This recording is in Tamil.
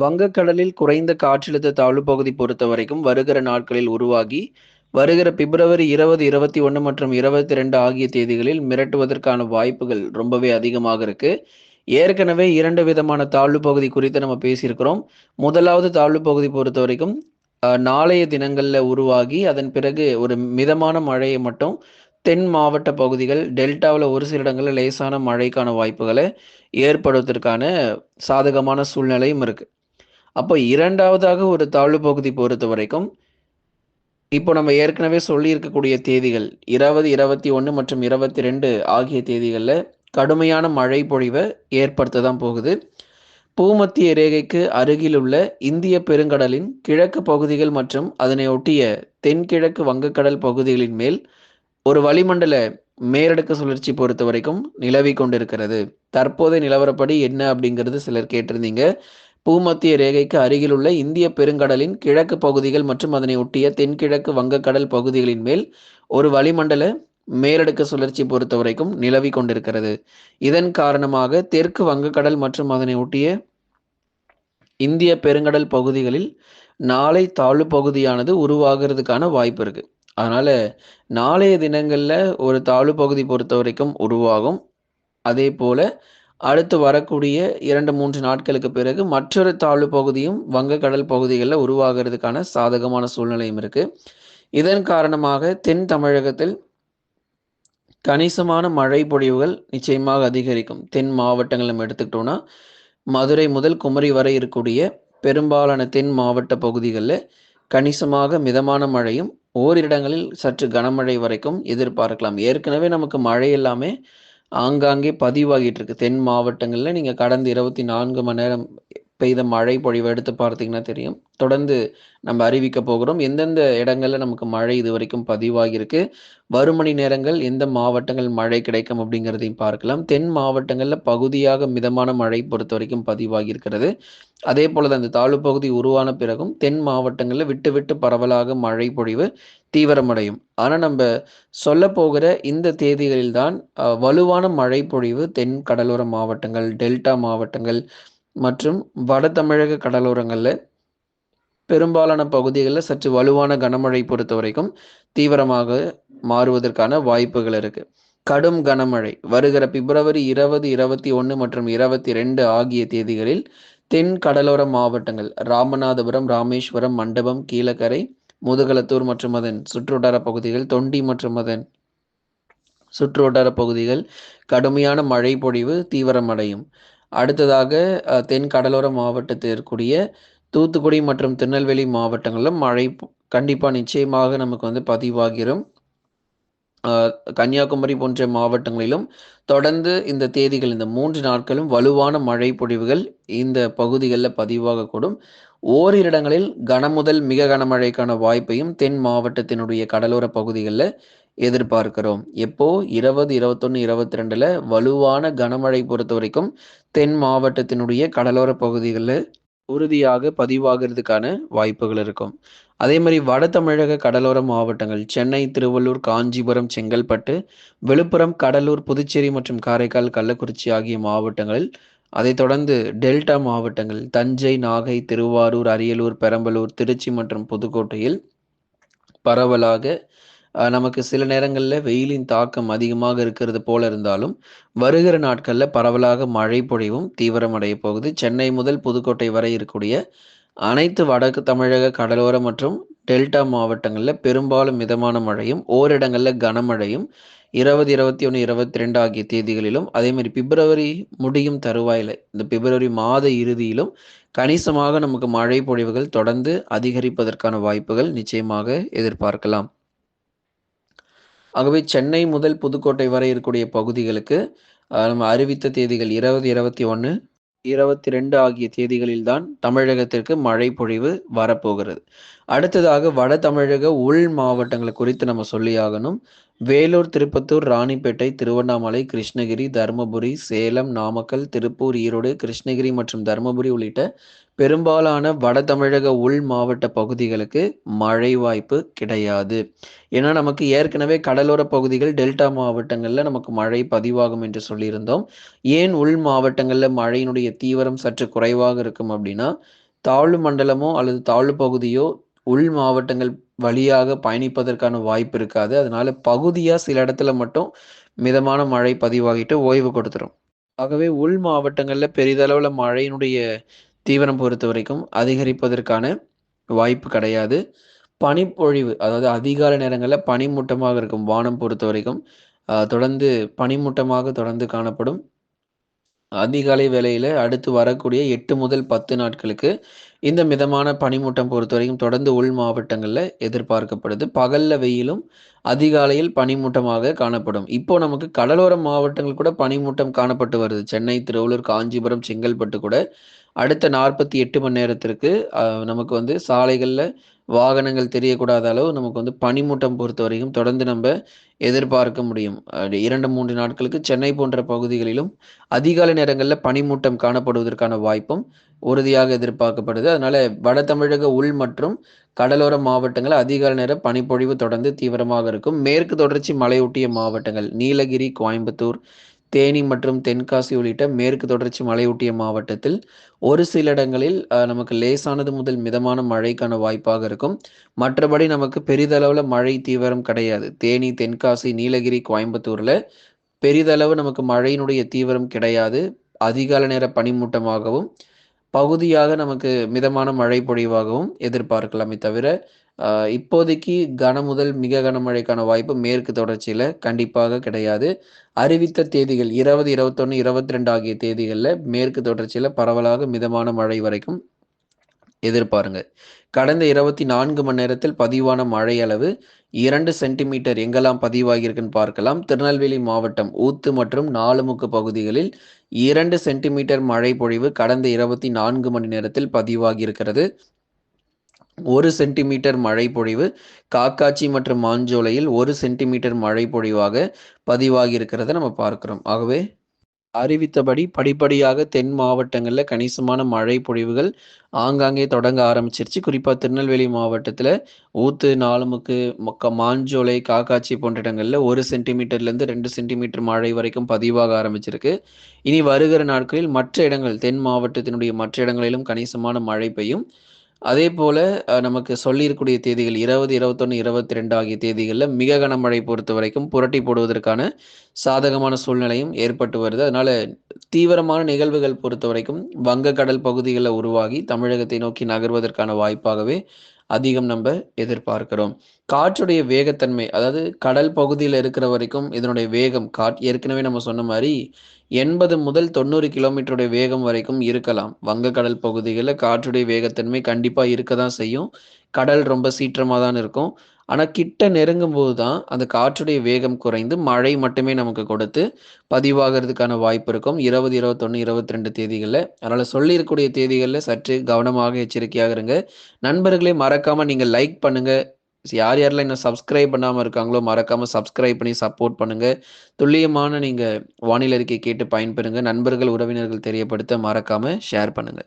வங்கக்கடலில் குறைந்த காற்றழுத்த தாழ்வு பகுதி பொறுத்தவரைக்கும் வருகிற நாட்களில் உருவாகி, வருகிற பிப்ரவரி 20, 21 மற்றும் 22 ஆகிய தேதிகளில் மிரட்டுவதற்கான வாய்ப்புகள் ரொம்பவே அதிகமாக இருக்கு. ஏற்கனவே 2 விதமான தாழ்வு பகுதி குறித்து நம்ம பேசியிருக்கிறோம். முதலாவது தாழ்வு பகுதி பொறுத்தவரைக்கும், நாளைய தினங்கள்ல உருவாகி, அதன் பிறகு ஒரு மிதமான மழையை மட்டும் தென் மாவட்ட பகுதிகள், டெல்டாவுல ஒரு சில இடங்கள்ல லேசான மழைக்கான வாய்ப்புகள ஏற்படுவதற்கான சாதகமான சூழ்நிலையும் இருக்கு. அப்போ 2வதாக ஒரு தாழ்வு பகுதி பொறுத்தவரைக்கும், இப்போ நம்ம ஏற்கனவே சொல்லியிருக்கக்கூடிய தேதிகள் 20, 21 மற்றும் 22 ஆகிய தேதிகள்ல கடுமையான மழை பொழிவ ஏற்படுத்த தான் போகுது. பூமத்திய ரேகைக்கு அருகிலுள்ள இந்திய பெருங்கடலின் கிழக்கு பகுதிகள் மற்றும் அதனை ஒட்டிய தென்கிழக்கு வங்கக்கடல் பகுதிகளின் மேல் ஒரு வளிமண்டல மேலடுக்கு சுழற்சி பொறுத்தவரைக்கும் நிலவிக் கொண்டிருக்கிறது. தற்போதைய நிலவரப்படி என்ன அப்படிங்கிறது சிலர் கேட்டிருந்தீங்க. பூமத்திய ரேகைக்கு அருகிலுள்ள இந்திய பெருங்கடலின் கிழக்கு பகுதிகள் மற்றும் அதனை ஒட்டிய தென்கிழக்கு வங்கக்கடல் பகுதிகளின் மேல் ஒரு வளிமண்டல மேலடுக்கு சுழற்சி பொறுத்தவரைக்கும் நிலவிக் கொண்டிருக்கிறது. இதன் காரணமாக தெற்கு வங்கக்கடல் மற்றும் அதனை ஒட்டிய இந்திய பெருங்கடல் பகுதிகளில் நாளை தாழ்வு பகுதியானது உருவாகிறதுக்கான வாய்ப்பு இருக்கு. அதனால நாளைய தினங்கள்ல ஒரு தாழ்வு பகுதி பொறுத்தவரைக்கும் உருவாகும். அதே போல அடுத்து வரக்கூடிய 2, 3 நாட்களுக்கு பிறகு மற்றொரு தாழ்வு பகுதியும் வங்கக்கடல் பகுதிகளில் உருவாகிறதுக்கான சாதகமான சூழ்நிலையும் இருக்கு. இதன் காரணமாக தென் தமிழகத்தில் கணிசமான மழை பொழிவுகள் நிச்சயமாக அதிகரிக்கும். தென் மாவட்டங்கள் நம்ம எடுத்துக்கிட்டோம்னா, மதுரை முதல் குமரி வரை இருக்கக்கூடிய பெரும்பாலான தென் மாவட்ட பகுதிகளில் கணிசமாக மிதமான மழையும், ஓரிரு இடங்களில் சற்று கனமழை வரைக்கும் எதிர்பார்க்கலாம். ஏற்கனவே நமக்கு மழை எல்லாமே ஆங்காங்கே பதிவாகிட்டு இருக்கு. தென் மாவட்டங்கள்ல நீங்க கடந்த 24 மணி நேரம் பெய்த மழை பொழிவு எடுத்து பார்த்தீங்கன்னா தெரியும். தொடர்ந்து நம்ம அறிவிக்க போகிறோம். எந்தெந்த இடங்கள்ல நமக்கு மழை இதுவரைக்கும் பதிவாகியிருக்கு, வரும் மணி நேரங்கள் எந்த மாவட்டங்கள் மழை கிடைக்கும் அப்படிங்கிறதையும் பார்க்கலாம். தென் மாவட்டங்கள்ல பகுதியாக மிதமான மழை பொறுத்தவரைக்கும் பதிவாகி இருக்கிறது. அதே போல தான் இந்த தாழ்வு பகுதி உருவான பிறகும் தென் மாவட்டங்கள்ல விட்டு விட்டு பரவலாக மழை பொழிவு தீவிரமடையும். ஆனா நம்ம சொல்ல போகிற இந்த தேதிகளில் தான் வலுவான மழை பொழிவு தென் கடலோர மாவட்டங்கள், டெல்டா மாவட்டங்கள் மற்றும் வட தமிழக கடலோரங்கள்ல பெரும்பாலான பகுதிகளில் சற்று வலுவான கனமழை பொறுத்த வரைக்கும் தீவிரமாக மாறுவதற்கான வாய்ப்புகள் இருக்கு. கடும் கனமழை வருகிற பிப்ரவரி 20, 21 மற்றும் 22 ஆகிய தேதிகளில் தென் கடலோர மாவட்டங்கள் ராமநாதபுரம், ராமேஸ்வரம், மண்டபம், கீழக்கரை, முதுகளத்தூர் மற்றும் அதன் சுற்றுவட்டார பகுதிகள், தொண்டி மற்றும் அதன் சுற்றுவட்டார பகுதிகள் கடுமையான மழை பொழிவு தீவிரமடையும். அடுத்ததாக தென் கடலோர மாவட்டத்தில் இருக்கக்கூடிய தூத்துக்குடி மற்றும் திருநெல்வேலி மாவட்டங்களிலும் மழை கண்டிப்பாக நிச்சயமாக நமக்கு வந்து பதிவாகிரும். கன்னியாகுமரி போன்ற மாவட்டங்களிலும் தொடர்ந்து இந்த தேதிகள் இந்த 3 நாட்களும் வலுவான மழை பொழிவுகள் இந்த பகுதிகளில் பதிவாகக்கூடும். ஓரிரு இடங்களில் கனமுதல் மிக கனமழைக்கான வாய்ப்பையும் தென் மாவட்டத்தினுடைய கடலோர பகுதிகளில் எதிர்பார்க்கிறோம். எப்போ 20, 21, 22ல வலுவான கனமழை பொறுத்த வரைக்கும் தென் மாவட்டத்தினுடைய கடலோர பகுதிகளில் உறுதியாக பதிவாகிறதுக்கான வாய்ப்புகள் இருக்கும். அதே மாதிரி வட தமிழக கடலோர மாவட்டங்கள் சென்னை, திருவள்ளூர், காஞ்சிபுரம், செங்கல்பட்டு, விழுப்புரம், கடலூர், புதுச்சேரி மற்றும் காரைக்கால், கள்ளக்குறிச்சி ஆகிய மாவட்டங்களில், அதைத் தொடர்ந்து டெல்டா மாவட்டங்கள் தஞ்சை, நாகை, திருவாரூர், அரியலூர், பெரம்பலூர், திருச்சி மற்றும் புதுக்கோட்டையில் பரவலாக நமக்கு சில நேரங்களில் வெயிலின் தாக்கம் அதிகமாக இருக்கிறது போல இருந்தாலும் வருகிற நாட்களில் பரவலாக மழை பொழிவும் தீவிரமடைய போகுது. சென்னை முதல் புதுக்கோட்டை வரை இருக்கக்கூடிய அனைத்து வடக்கு தமிழக கடலோர மற்றும் டெல்டா மாவட்டங்களில் பெரும்பாலும் மிதமான மழையும், ஓரிடங்களில் கனமழையும் 20, 21, 22 ஆகிய தேதிகளிலும், அதேமாதிரி பிப்ரவரி முடியும் தருவாயில் இந்த பிப்ரவரி மாத இறுதியிலும் கணிசமாக நமக்கு மழை பொழிவுகள் தொடர்ந்து அதிகரிப்பதற்கான வாய்ப்புகள் நிச்சயமாக எதிர்பார்க்கலாம். ஆகவே சென்னை முதல் புதுக்கோட்டை வரை இருக்கக்கூடிய பகுதிகளுக்கு நம்ம அறிவித்த தேதிகள் 20, 21, 22 ஆகிய தேதிகளில் தான் தமிழகத்திற்கு மழை பொழிவு வரப்போகிறது. அடுத்ததாக வட தமிழக உள் மாவட்டங்களை குறித்து நம்ம சொல்லியாகணும். வேலூர், திருப்பத்தூர், ராணிப்பேட்டை, திருவண்ணாமலை, கிருஷ்ணகிரி, தருமபுரி, சேலம், நாமக்கல், திருப்பூர், ஈரோடு, கிருஷ்ணகிரி மற்றும் தருமபுரி உள்ளிட்ட பெரும்பாலான வட தமிழக உள் மாவட்ட பகுதிகளுக்கு மழை வாய்ப்பு கிடையாது. ஏன்னா நமக்கு ஏற்கனவே கடலோர பகுதிகள் டெல்டா மாவட்டங்களில் நமக்கு மழை பதிவாகும் என்று சொல்லியிருந்தோம். ஏன் உள் மாவட்டங்களில் மழையினுடைய தீவிரம் சற்று குறைவாக இருக்கும் அப்படின்னா, தாழ்வு மண்டலமோ அல்லது தாழ்வு பகுதியோ உள் மாவட்டங்கள் வழியாக பயணிப்பதற்கான வாய்ப்பு இருக்காது. அதனால பகுதியா சில இடத்துல மட்டும் மிதமான மழை பதிவாகிட்டு ஓய்வு கொடுத்துரும். ஆகவே உள் மாவட்டங்கள்ல பெரிதளவுல மழையினுடைய தீவிரம் பொறுத்தவரைக்கும் அதிகரிப்பதற்கான வாய்ப்பு கிடையாது. பனிப்பொழிவு அதாவது அதிகாலை நேரங்கள்ல பனிமூட்டமாக இருக்கும் வானம் பொறுத்தவரைக்கும். தொடர்ந்து பனிமூட்டமாக தொடர்ந்து காணப்படும். அதிகாலை வேளையில அடுத்து வரக்கூடிய 8 முதல் 10 நாட்களுக்கு இந்த மிதமான பனிமூட்டம் பொறுத்தவரைக்கும் தொடர்ந்து உள் மாவட்டங்கள்ல எதிர்பார்க்கப்படுது. பகல்ல வெயிலும், அதிகாலையில் பனிமூட்டமாக காணப்படும். இப்போ நமக்கு கடலோர மாவட்டங்கள் கூட பனிமூட்டம் காணப்பட்டு வருது. சென்னை, திருவள்ளூர், காஞ்சிபுரம், செங்கல்பட்டு கூட அடுத்த 48 மணி நேரத்திற்கு நமக்கு வந்து சாலைகள்ல வாகனங்கள் தெரியக்கூடாத அளவு நமக்கு வந்து பனிமூட்டம் பொறுத்தவரைக்கும் தொடர்ந்து நம்ப எதிர்பார்க்க முடியும். 2, 3 நாட்களுக்கு சென்னை போன்ற பகுதிகளிலும் அதிகாலை நேரங்கள்ல பனிமூட்டம் காணப்படுவதற்கான வாய்ப்பும் உறுதியாக எதிர்பார்க்கப்படுது. அதனால வட தமிழக உள் மற்றும் கடலோர மாவட்டங்கள் அதிகாலை நேர பனிப்பொழிவு தொடர்ந்து தீவிரமாக இருக்கும். மேற்கு தொடர்ச்சி மலையொட்டிய மாவட்டங்கள் நீலகிரி, கோயம்புத்தூர், தேனி மற்றும் தென்காசி உள்ளிட்ட மேற்கு தொடர்ச்சி மலையொட்டிய மாவட்டத்தில் ஒரு சில இடங்களில் நமக்கு லேசானது முதல் மிதமான மழைக்கான வாய்ப்பாக இருக்கும். மற்றபடி நமக்கு பெரிதளவுல மழை தீவிரம் கிடையாது. தேனி, தென்காசி, நீலகிரி, கோயம்புத்தூர்ல பெரிதளவு நமக்கு மழையினுடைய தீவிரம் கிடையாது. அதிகாலை நேர பனிமூட்டமாகவும், பகுதியாக நமக்கு மிதமான மழை பொழிவாகவும் எதிர்பார்க்கலாமே தவிர, இப்போதைக்கு முதல் மிக கனமழைக்கான வாய்ப்பு மேற்கு தொடர்ச்சியில கண்டிப்பாக கிடையாது. அறிவித்த தேதிகள் 20, 21, 22 ஆகிய தேதிகள்ல மேற்கு தொடர்ச்சியில பரவலாக மிதமான மழை வரைக்கும் எதிர்பாருங்க. கடந்த 24 மணி நேரத்தில் பதிவான மழை அளவு 2 சென்டிமீட்டர் எங்கெல்லாம் பதிவாகியிருக்குன்னு பார்க்கலாம். திருநெல்வேலி மாவட்டம் ஊத்து மற்றும் நாலுமுக்கு பகுதிகளில் 2 சென்டிமீட்டர் மழை பொழிவு கடந்த 24 மணி நேரத்தில் பதிவாகியிருக்கிறது. 1 சென்டிமீட்டர் மழை பொழிவு காக்காட்சி மற்றும் மாஞ்சோலையில் 1 சென்டிமீட்டர் மழை பொழிவாக பதிவாகியிருக்கிறத நம்ம பார்க்கிறோம். ஆகவே அறிவித்தபடி படிப்படியாக தென் மாவட்டங்கள்ல கணிசமான மழை பொழிவுகள் ஆங்காங்கே தொடங்க ஆரம்பிச்சிருச்சு. குறிப்பா திருநெல்வேலி மாவட்டத்துல ஊத்து, நாலுமுக்கு, மாஞ்சோலை, காக்காட்சி போன்ற இடங்கள்ல 1 சென்டிமீட்டர்லேருந்து 2 சென்டிமீட்டர் மழை வரைக்கும் பதிவாக ஆரம்பிச்சிருக்கு. இனி வருகிற நாட்களில் மற்ற இடங்கள் தென் மாவட்டத்தினுடைய மற்ற இடங்களிலும் கணிசமான மழை பெய்யும். அதேபோல நமக்கு சொல்லியிருக்கக்கூடிய தேதிகள் 20, 21, 22 ஆகிய தேதிகள்ல மிக கனமழை பொறுத்தவரைக்கும் புரட்டி போடுவதற்கான சாதகமான சூழ்நிலையும் ஏற்பட்டு வருது. அதனால தீவிரமான நிகழ்வுகள் பொறுத்தவரைக்கும் வங்கக்கடல் பகுதிகளில் உருவாகி தமிழகத்தை நோக்கி நகர்வதற்கான வாய்ப்பாகவே அதிகம் நம்ப எதிர்பார்க்கிறோம். காற்றுடைய வேகத்தன்மை அதாவது கடல் பகுதியில இருக்கிற வரைக்கும் இதனுடைய வேகம் ஏற்கனவே நம்ம சொன்ன மாரி 80 முதல் 90 கிலோமீட்டருடைய வேகம் வரைக்கும் இருக்கலாம். வங்கக்கடல் பகுதிகள்ல காற்றுடைய வேகத்தன்மை கண்டிப்பா இருக்க தான் செய்யும். கடல் ரொம்ப சீற்றமா தான் இருக்கும். ஆனா கிட்ட நெருங்கும்போது தான் அந்த காற்றுடைய வேகம் குறைந்து மழை மட்டுமே நமக்கு கொடுத்து பதிவாகிறதுக்கான வாய்ப்பு இருக்கும். 20, 21, 22 தேதிகள்ல. அதனால சொல்லியிருக்கக்கூடிய தேதிகள்ல சற்று கவனமாக எச்சரிக்கையாக இருங்க. நண்பர்களே மறக்காம நீங்க லைக் பண்ணுங்க. யார் யாரெல்லாம் இன்னும் சப்ஸ்கிரைப் பண்ணாம இருக்காங்களோ மறக்காம சப்ஸ்கிரைப் பண்ணி சப்போர்ட் பண்ணுங்க. துல்லியமான நீங்க வானிலை அறிக்கை கேட்டு பயன்பெறுங்க. நண்பர்கள், உறவினர்கள் தெரியப்படுத்த மறக்காம ஷேர் பண்ணுங்க.